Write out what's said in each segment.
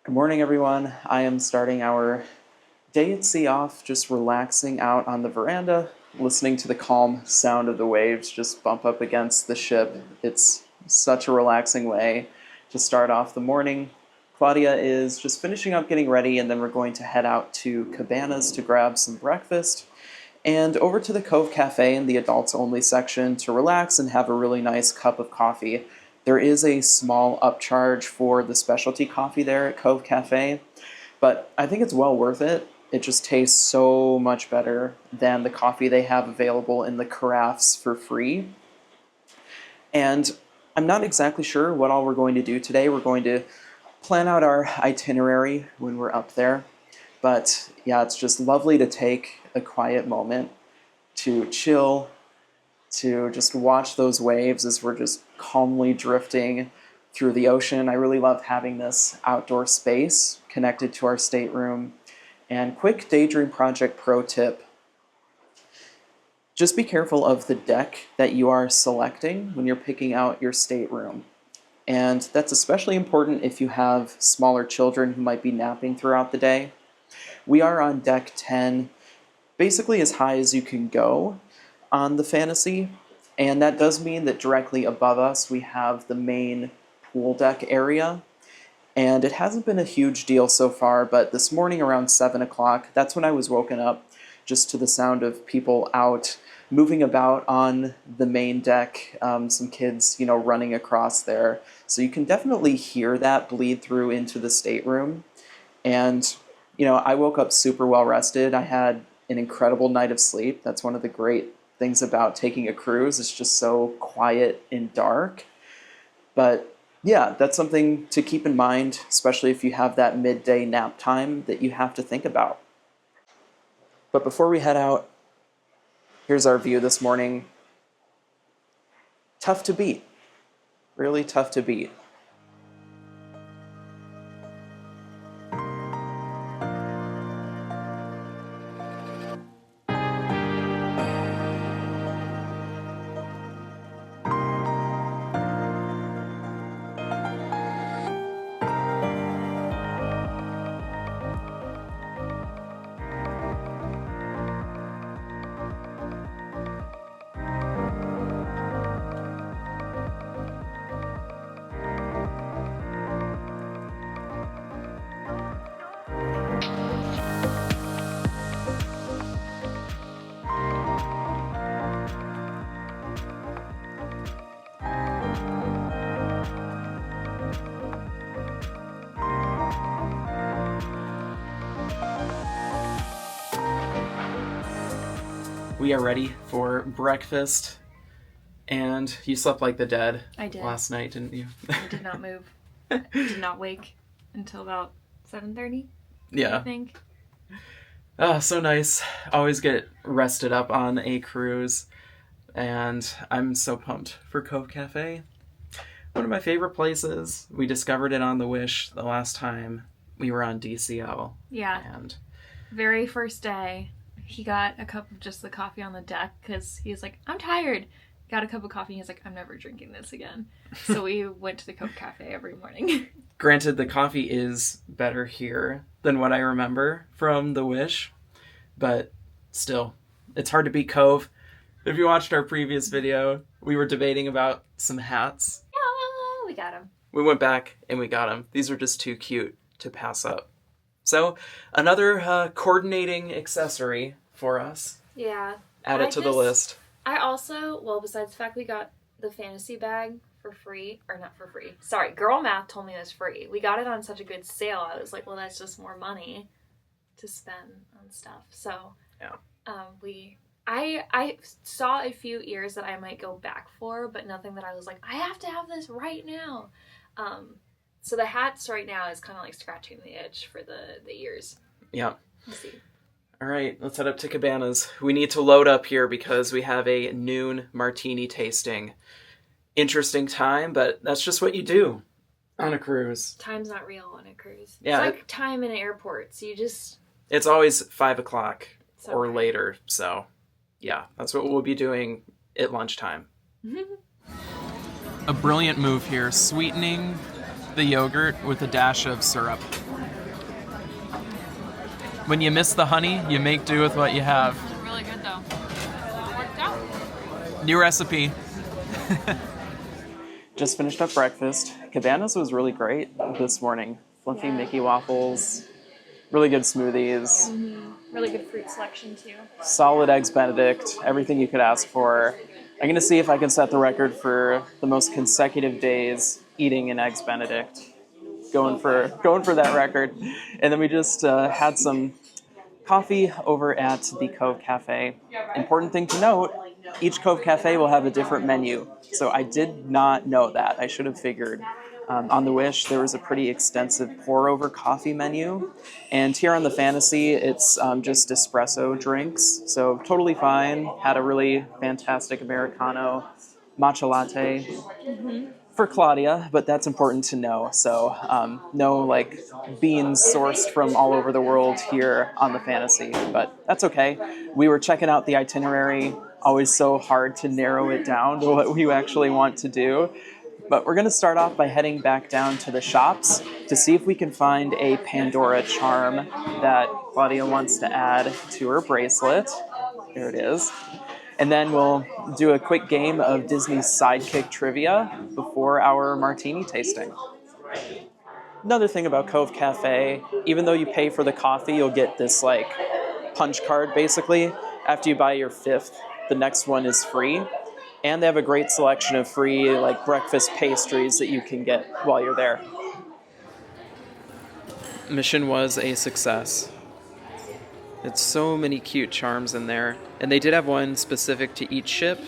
Good morning, everyone. I am starting our day at sea off, just relaxing out on the veranda, listening to the calm sound of the waves just bump up against the ship. It's such a relaxing way to start off the morning. Claudia is just finishing up getting ready, and then we're going to head out to Cabanas to grab some breakfast, and over to the Cove Cafe in the adults-only section to relax and have a really nice cup of coffee. There is a small upcharge for the specialty coffee there at Cove Cafe, but I think it's well worth it. It just tastes so much better than the coffee they have available in the carafes for free. And I'm not exactly sure what all we're going to do today. We're going to plan out our itinerary when we're up there. But yeah, it's just lovely to take a quiet moment to chill, to just watch those waves as we're just calmly drifting through the ocean. I really love having this outdoor space connected to our stateroom. And quick daydream project pro tip: just be careful of the deck that you are selecting when you're picking out your stateroom. And that's especially important if you have smaller children who might be napping throughout the day. We are on deck 10, basically as high as you can go on the Fantasy, and that does mean that directly above us we have the main pool deck area. And it hasn't been a huge deal so far, but this morning around 7 o'clock, that's when I was woken up just to the sound of people out moving about on the main deck, some kids, running across there. So you can definitely hear that bleed through into the stateroom. And, I woke up super well rested. I had an incredible night of sleep. That's one of the great things about taking a cruise. It's just so quiet and dark. But yeah, that's something to keep in mind, especially if you have that midday nap time that you have to think about. But before we head out, here's our view this morning. Tough to beat. Really tough to beat. We are ready for breakfast, and you slept like the dead. I did. Last night, didn't you? I did not move. I did not wake until about 7:30. Yeah. I think. Oh, so nice. Always get rested up on a cruise, and I'm so pumped for Cove Cafe. One of my favorite places. We discovered it on the Wish the last time we were on DCL. Yeah. And very first day, he got a cup of just the coffee on the deck because he was like, I'm tired. Got a cup of coffee and he's like, I'm never drinking this again. So we went to the Cove Cafe every morning. Granted, the coffee is better here than what I remember from the Wish, but still, it's hard to beat Cove. If you watched our previous video, we were debating about some hats. Yeah, we got them. We went back and we got them. These are just too cute to pass up. So, another coordinating accessory for us. Yeah. Add it to the list. I also, besides the fact we got the fantasy bag for free, or not for free. Sorry, girl math told me it was free. We got it on such a good sale. I was like, well, that's just more money to spend on stuff. So, yeah. I saw a few ears that I might go back for, but nothing that I was like, I have to have this right now. So the hats right now is kind of like scratching the itch for the ears. Yeah. Let's see. All right, let's head up to Cabanas. We need to load up here because we have a noon Martini tasting. Interesting time, but that's just what you do on a cruise. Time's not real on a cruise. Yeah, it's like time in airports. You just... It's always 5 o'clock or later, so yeah, that's what we'll be doing at lunchtime. A brilliant move here, sweetening the yogurt with a dash of syrup. When you miss the honey, you make do with what you have. Really good though. Worked out. New recipe. Just finished up breakfast. Cabana's was really great this morning. Fluffy Mickey waffles, really good smoothies, Really good fruit selection too. solid eggs Benedict, everything you could ask for. I'm gonna see if I can set the record for the most consecutive days eating an eggs Benedict. Going for that record. And then we just had some coffee over at the Cove Cafe. Important thing to note, each Cove Cafe will have a different menu. So I did not know that. I should have figured. On the Wish, there was a pretty extensive pour-over coffee menu. And here on the Fantasy, it's just espresso drinks. So totally fine. Had a really fantastic Americano, matcha latte. For Claudia, but that's important to know. So no like beans sourced from all over the world here on the Fantasy, but that's okay. We were checking out the itinerary, always so hard to narrow it down to what we actually want to do. But we're gonna start off by heading back down to the shops to see if we can find a Pandora charm that Claudia wants to add to her bracelet. There it is. And then we'll do a quick game of Disney's Sidekick Trivia before our Martini tasting. Another thing about Cove Cafe, even though you pay for the coffee, you'll get this like punch card basically. After you buy your 5th, the next one is free. And they have a great selection of free like breakfast pastries that you can get while you're there. Mission was a success. It's so many cute charms in there. And they did have one specific to each ship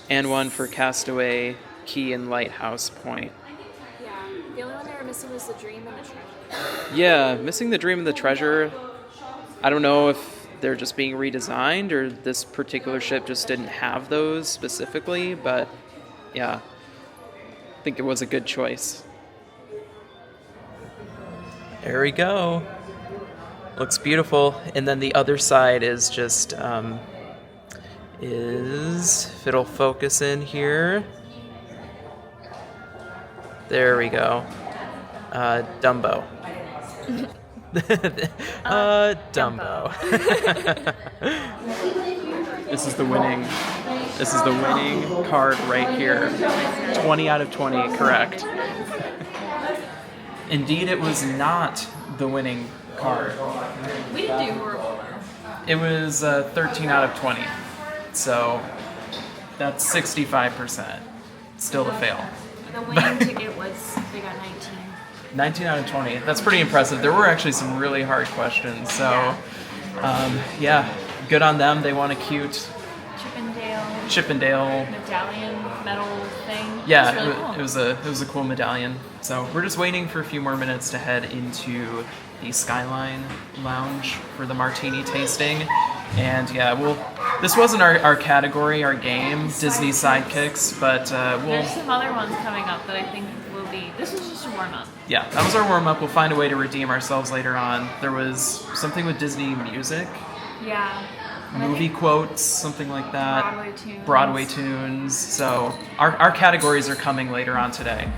and one for Castaway, Key, and Lighthouse Point. Yeah, the only one they were missing was the Dream and the Treasure. Yeah, missing the Dream and the Treasure. I don't know if they're just being redesigned or this particular ship just didn't have those specifically, but yeah, I think it was a good choice. There we go. Looks beautiful. And then the other side is just, if it'll focus in here. There we go. Dumbo. Dumbo. This is the winning card right here. 20 out of 20, correct. Indeed, it was not the winning card. We didn't do horrible. It was 13 out of 20. So that's 65%. Still a fail. The winning ticket was, they got 19. 19 out of 20. That's pretty impressive. There were actually some really hard questions. So, yeah, good on them. They won a cute Chippendale medallion metal thing. Yeah, Really cool. it was a cool medallion. So we're just waiting for a few more minutes to head into the Skyline Lounge for the Martini tasting. And yeah, this wasn't our category, our game, Disney Sidekicks, but There's some other ones coming up that I think will be. This was just a warm up. Yeah, that was our warm-up. We'll find a way to redeem ourselves later on. There was something with Disney music. Yeah. And Movie quotes, something like that. Broadway tunes. Broadway tunes. So our categories are coming later on today.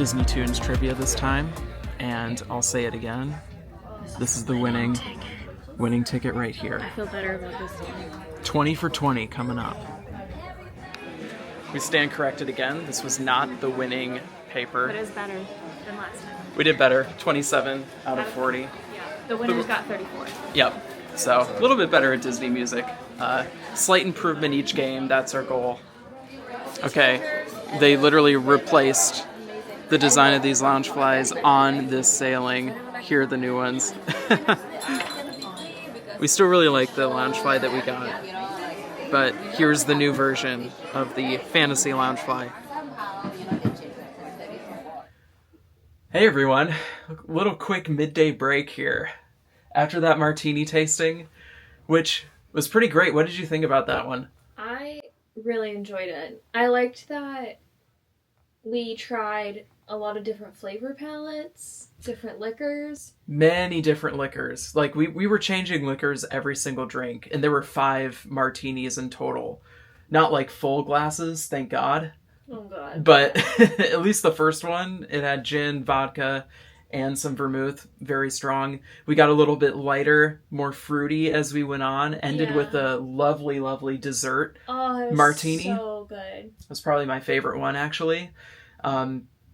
Disney Tunes trivia this time, and I'll say it again. This is the winning ticket right here. I feel better about this one. 20 for 20 coming up. We stand corrected again. This was not the winning paper. But it is better than last time. We did better. 27 out of 40. Yeah. The winners got 34. Yep. So a little bit better at Disney music. Slight improvement each game. That's our goal. Okay. They literally replaced the design of these Loungeflies on this sailing. Here are the new ones. We still really like the Loungefly that we got. But here's the new version of the Fantasy Loungefly. Hey everyone, a little quick midday break here. After that Martini tasting, which was pretty great. What did you think about that one? I really enjoyed it. I liked that we tried a lot of different flavor palettes, different liquors. Many different liquors. Like, we were changing liquors every single drink, and there were 5 martinis in total. Not like full glasses, thank God. Oh, God. But at least the first one, it had gin, vodka, and some vermouth. Very strong. We got a little bit lighter, more fruity as we went on. Ended with a lovely, lovely dessert martini. So good. It was probably my favorite one, actually.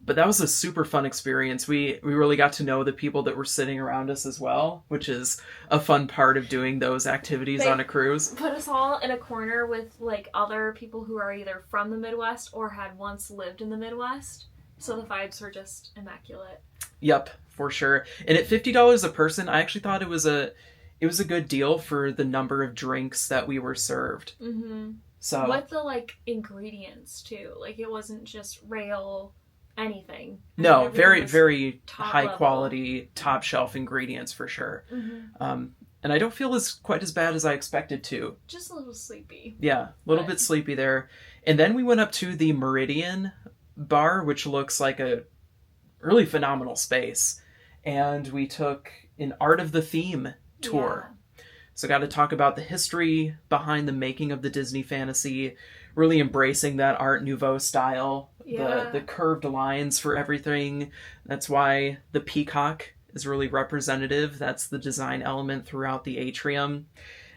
But that was a super fun experience. We really got to know the people that were sitting around us as well, which is a fun part of doing those activities on a cruise. Put us all in a corner with like other people who are either from the Midwest or had once lived in the Midwest. So the vibes were just immaculate. Yep, for sure. And at $50 a person, I actually thought it was a good deal for the number of drinks that we were served. Mm-hmm. So with the like ingredients too. Like it wasn't just rail anything. No, very, very high level. quality, top shelf ingredients for sure. Mm-hmm. And I don't feel quite as bad as I expected to. Just a little sleepy. Yeah, a little bit sleepy there. And then we went up to the Meridian bar, which looks like a really phenomenal space. And we took an Art of the Theme tour. Yeah. So got to talk about the history behind the making of the Disney Fantasy, really embracing that Art Nouveau style. Yeah. The curved lines for everything. That's why the peacock is really representative. That's the design element throughout the atrium.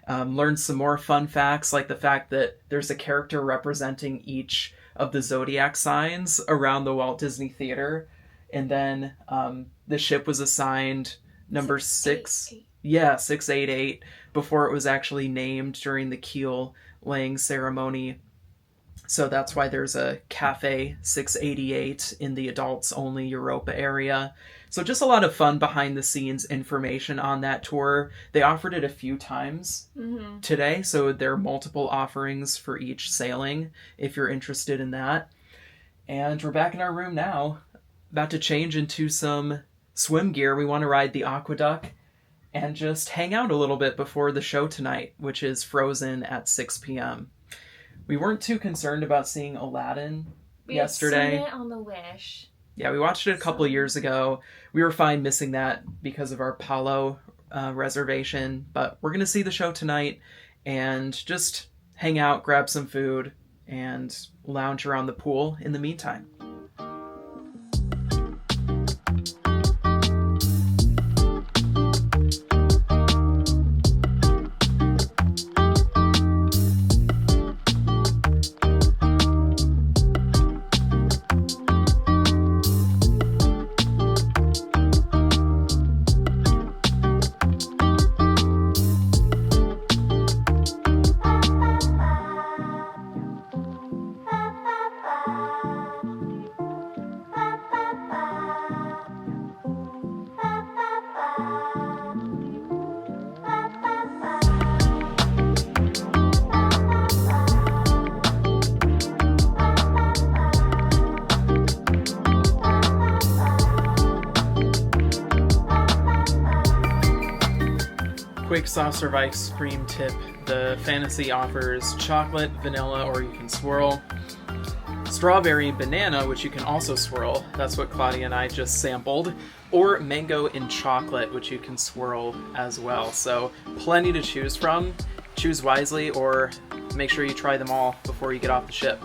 Learned some more fun facts, like the fact that there's a character representing each of the zodiac signs around the Walt Disney Theater. And then the ship was assigned number 6. Yeah, 688, before it was actually named during the keel laying ceremony. So that's why there's a Cafe 688 in the adults-only Europa area. So just a lot of fun behind-the-scenes information on that tour. They offered it a few times today, so there are multiple offerings for each sailing, if you're interested in that. And we're back in our room now, about to change into some swim gear. We want to ride the Aqueduct and just hang out a little bit before the show tonight, which is Frozen at 6 p.m. We weren't too concerned about seeing Aladdin yesterday. We had seen it on the Wish. Yeah, we watched it a couple of years ago. We were fine missing that because of our Palo reservation, but we're going to see the show tonight and just hang out, grab some food, and lounge around the pool in the meantime. Quick soft serve ice cream tip. The Fantasy offers chocolate, vanilla, or you can swirl. Strawberry, banana, which you can also swirl. That's what Claudia and I just sampled. Or mango and chocolate, which you can swirl as well. So plenty to choose from. Choose wisely, or make sure you try them all before you get off the ship.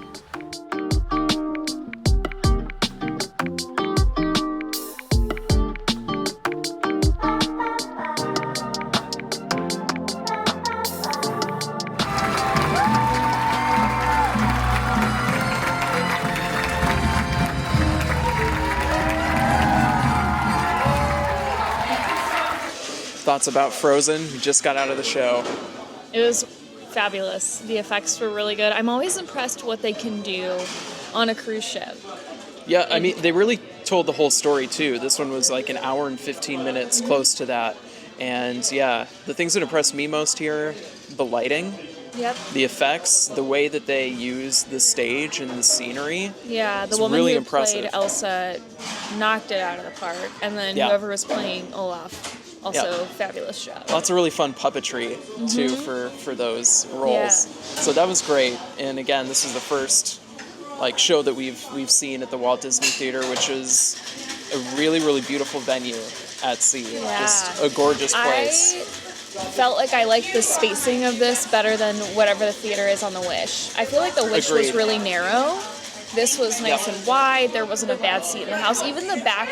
thoughts about Frozen? You just got out of the show. It was fabulous. The effects were really good. I'm always impressed what they can do on a cruise ship. Yeah, I mean, they really told the whole story, too. This one was like an hour and 15 minutes, close to that. And yeah, the things that impressed me most here, the lighting, Yep. the effects, the way that they use the stage and the scenery. Yeah, the It's woman really who impressive. played Elsa knocked it out of the park. And then Yeah. whoever was playing Olaf, also Yeah. fabulous job. Lots of really fun puppetry, too, for those roles. So that was great. And again, this is the first show that we've seen at the Walt Disney Theater, which is a really, really beautiful venue at sea. Yeah. Just a gorgeous place. I felt like I liked the spacing of this better than whatever the theater is on the Wish. I feel like the Wish was Agreed. really narrow. This was nice and wide. There wasn't a bad seat in the house. Even the back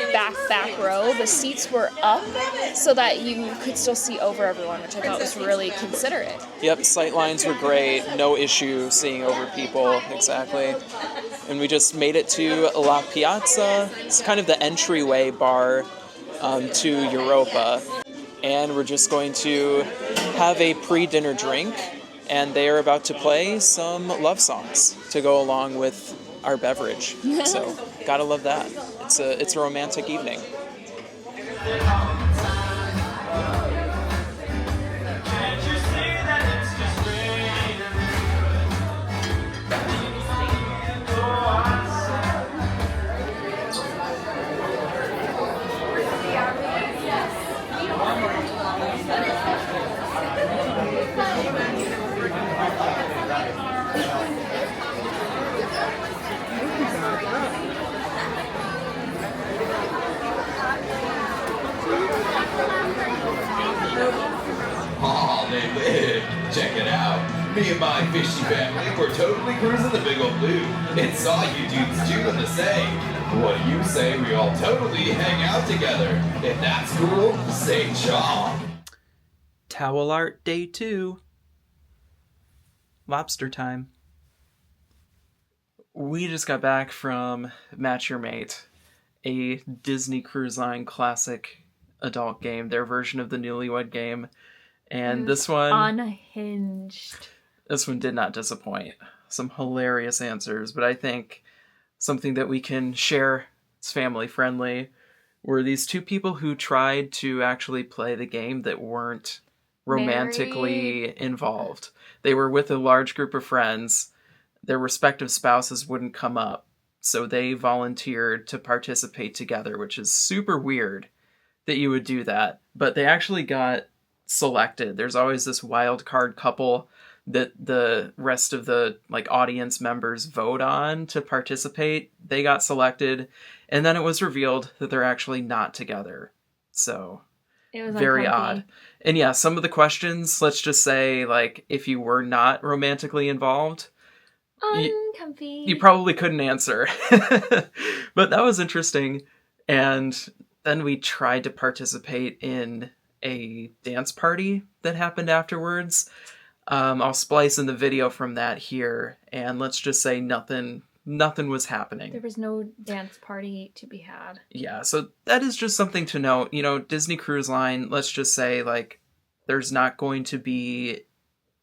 row, the seats were up so that you could still see over everyone, which I thought was really considerate. Yep, sight lines were great. No issue seeing over people. Exactly. And we just made it to La Piazza. It's kind of the entryway bar to Europa. And we're just going to have a pre-dinner drink. And they are about to play some love songs to go along with our beverage. So, gotta love that. It's a romantic evening. Oh, they live. Check it out. Me and my fishy family were totally cruising the big old blue and saw you dudes doing the same. What do you say we all totally hang out together? If that's cool, say chaw. Towel art day 2. Lobster time. We just got back from Match Your Mate, a Disney Cruise Line classic adult game, their version of the Newlywed Game. And this one did not disappoint. Some hilarious answers, but I think something that we can share, it's family friendly, were these two people who tried to actually play the game that weren't romantically involved. They were with a large group of friends. Their respective spouses wouldn't come up, so they volunteered to participate together, which is super weird that you would do that. But they actually got selected. There's always this wild card couple that the rest of the audience members vote on to participate. They got selected, and then it was revealed that they're actually not together. So It was very uncomfy. odd. And yeah, some of the questions, let's just say, if you were not romantically involved, Uncomfy. you probably couldn't answer. But that was interesting. And then we tried to participate in a dance party that happened afterwards. I'll splice in the video from that here, and let's just say nothing was happening. There was no dance party to be had. Yeah, so that is just something to note. Disney Cruise Line, let's just say, there's not going to be,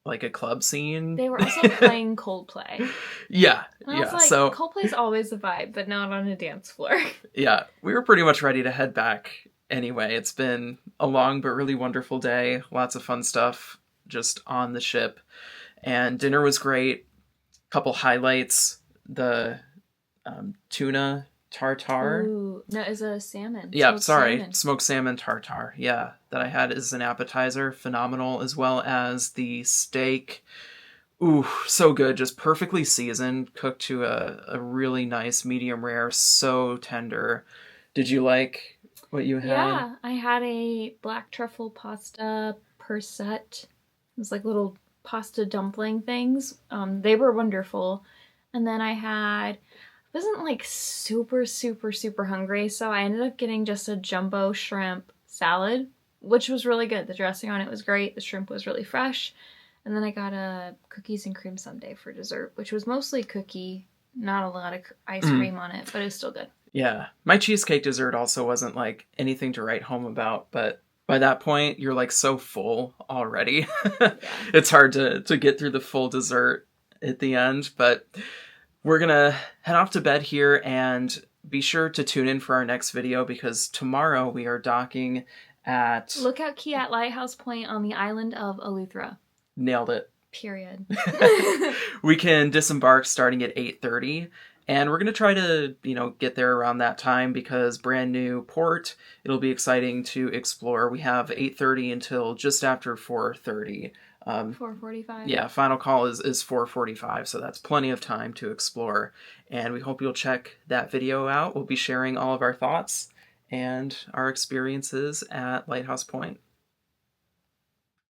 a club scene. They were also playing Coldplay. Yeah, And I was like, so Coldplay's always a vibe, but not on a dance floor. yeah, we were pretty much ready to head back anyway. It's been a long but really wonderful day. Lots of fun stuff just on the ship. And dinner was great. Couple highlights. The tuna tartare. Ooh, no, it's a salmon. Yeah, Smoked sorry. salmon. Smoked salmon tartare. Yeah, that I had as an appetizer. Phenomenal. As well as the steak. Ooh, so good. Just perfectly seasoned. Cooked to a really nice medium rare. So tender. Did you like what you had? Yeah, I had a black truffle pasta perset. It was like little pasta dumpling things. They were wonderful. And then I wasn't super, super, super hungry, so I ended up getting just a jumbo shrimp salad, which was really good. The dressing on it was great. The shrimp was really fresh. And then I got a cookies and cream sundae for dessert, which was mostly cookie, not a lot of ice cream on it, but it was still good. Yeah. My cheesecake dessert also wasn't anything to write home about, but By that point, you're like so full already. It's hard to get through the full dessert at the end, but we're gonna head off to bed here, and be sure to tune in for our next video because tomorrow we are docking at... Lookout Key at Lighthouse Point on the island of Eleuthera. Nailed it. Period. We can disembark starting at 8:30. And we're going to try to, get there around that time because brand new port. It'll be exciting to explore. We have 8:30 until just after 4:30. 4:45. Yeah, final call is 4:45, so that's plenty of time to explore. And we hope you'll check that video out. We'll be sharing all of our thoughts and our experiences at Lighthouse Point.